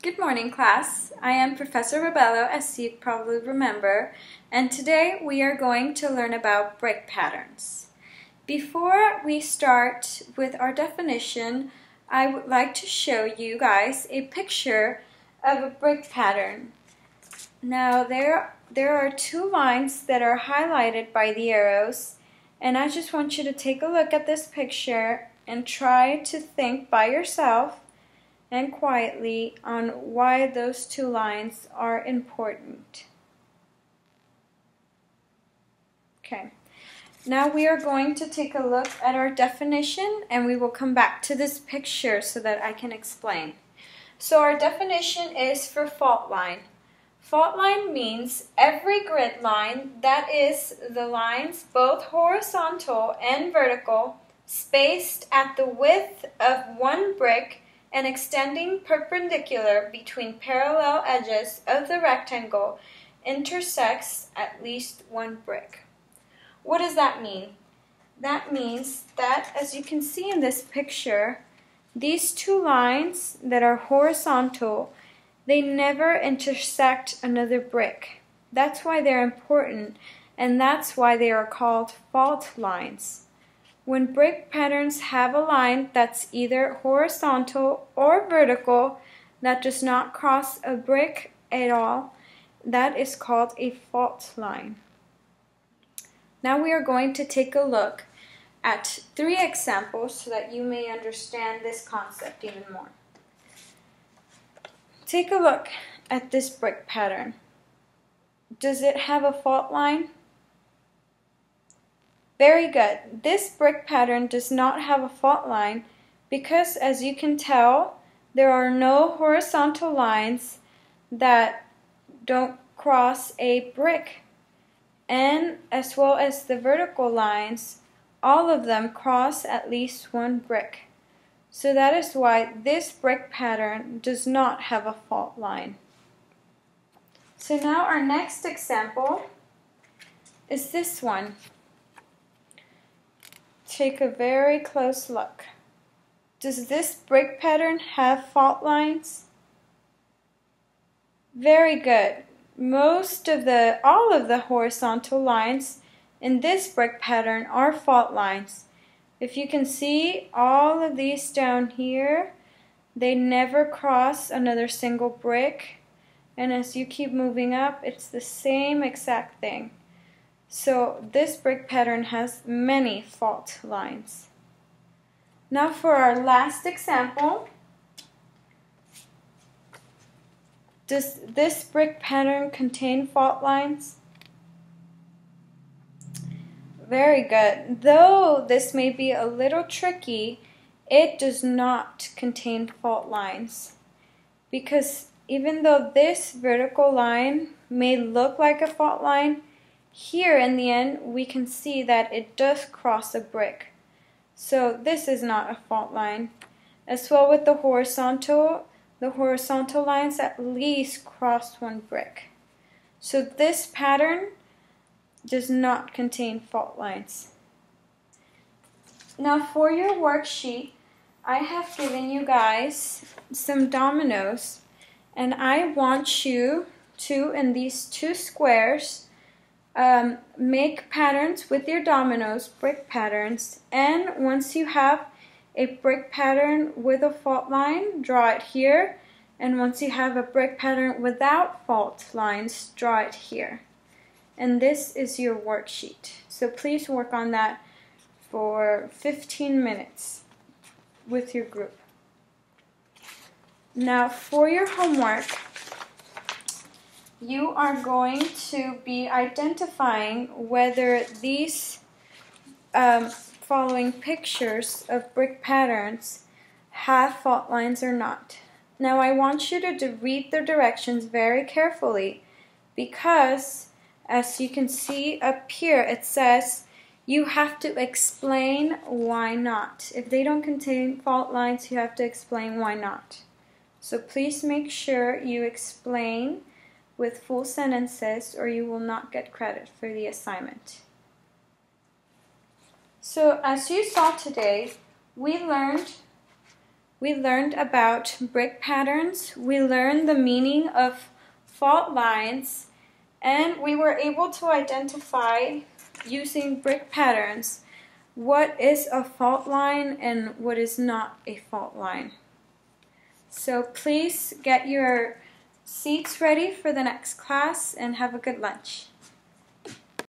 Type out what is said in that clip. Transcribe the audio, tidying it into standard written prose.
Good morning, class. I am Professor Rabelo, as you probably remember, and today we are going to learn about brick patterns. Before we start with our definition, I would like to show you guys a picture of a brick pattern. Now, there are two lines that are highlighted by the arrows, and I just want you to take a look at this picture and try to think by yourself and quietly on why those two lines are important. Okay, now we are going to take a look at our definition and we will come back to this picture so that I can explain. So our definition is for fault line. Fault line means every grid line, that is the lines both horizontal and vertical, spaced at the width of one brick and extending perpendicular between parallel edges of the rectangle, intersects at least one brick. What does that mean? That means that, as you can see in this picture, these two lines that are horizontal, they never intersect another brick. That's why they're important, and that's why they are called fault lines. When brick patterns have a line that's either horizontal or vertical that does not cross a brick at all, that is called a fault line. Now we are going to take a look at 3 examples so that you may understand this concept even more. Take a look at this brick pattern. Does it have a fault line? Very good. This brick pattern does not have a fault line because, as you can tell, there are no horizontal lines that don't cross a brick. And as well as the vertical lines, all of them cross at least one brick. So that is why this brick pattern does not have a fault line. So now our next example is this one. Take a very close look. Does this brick pattern have fault lines? Very good. All of the horizontal lines in this brick pattern are fault lines. If you can see all of these down here, they never cross another single brick. And as you keep moving up, it's the same exact thing. So this brick pattern has many fault lines. Now for our last example, does this brick pattern contain fault lines? Very good. Though this may be a little tricky, it does not contain fault lines. Because even though this vertical line may look like a fault line, here in the end we can see that it does cross a brick. So this is not a fault line. As well with the horizontal lines at least cross one brick. So this pattern does not contain fault lines. Now for your worksheet, I have given you guys some dominoes, and I want you to, in these 2 squares, make patterns with your dominoes, brick patterns, and once you have a brick pattern with a fault line, draw it here, and once you have a brick pattern without fault lines, draw it here. And this is your worksheet. So please work on that for 15 minutes with your group. Now for your homework, you are going to be identifying whether these following pictures of brick patterns have fault lines or not. Now I want you to read the directions very carefully because, as you can see up here, it says you have to explain why not. If they don't contain fault lines, you have to explain why not. So please make sure you explain with full sentences or you will not get credit for the assignment. So as you saw today, we learned we learned about brick patterns, we learned the meaning of fault lines, and we were able to identify, using brick patterns, what is a fault line and what is not a fault line. So please get your seats ready for the next class and have a good lunch.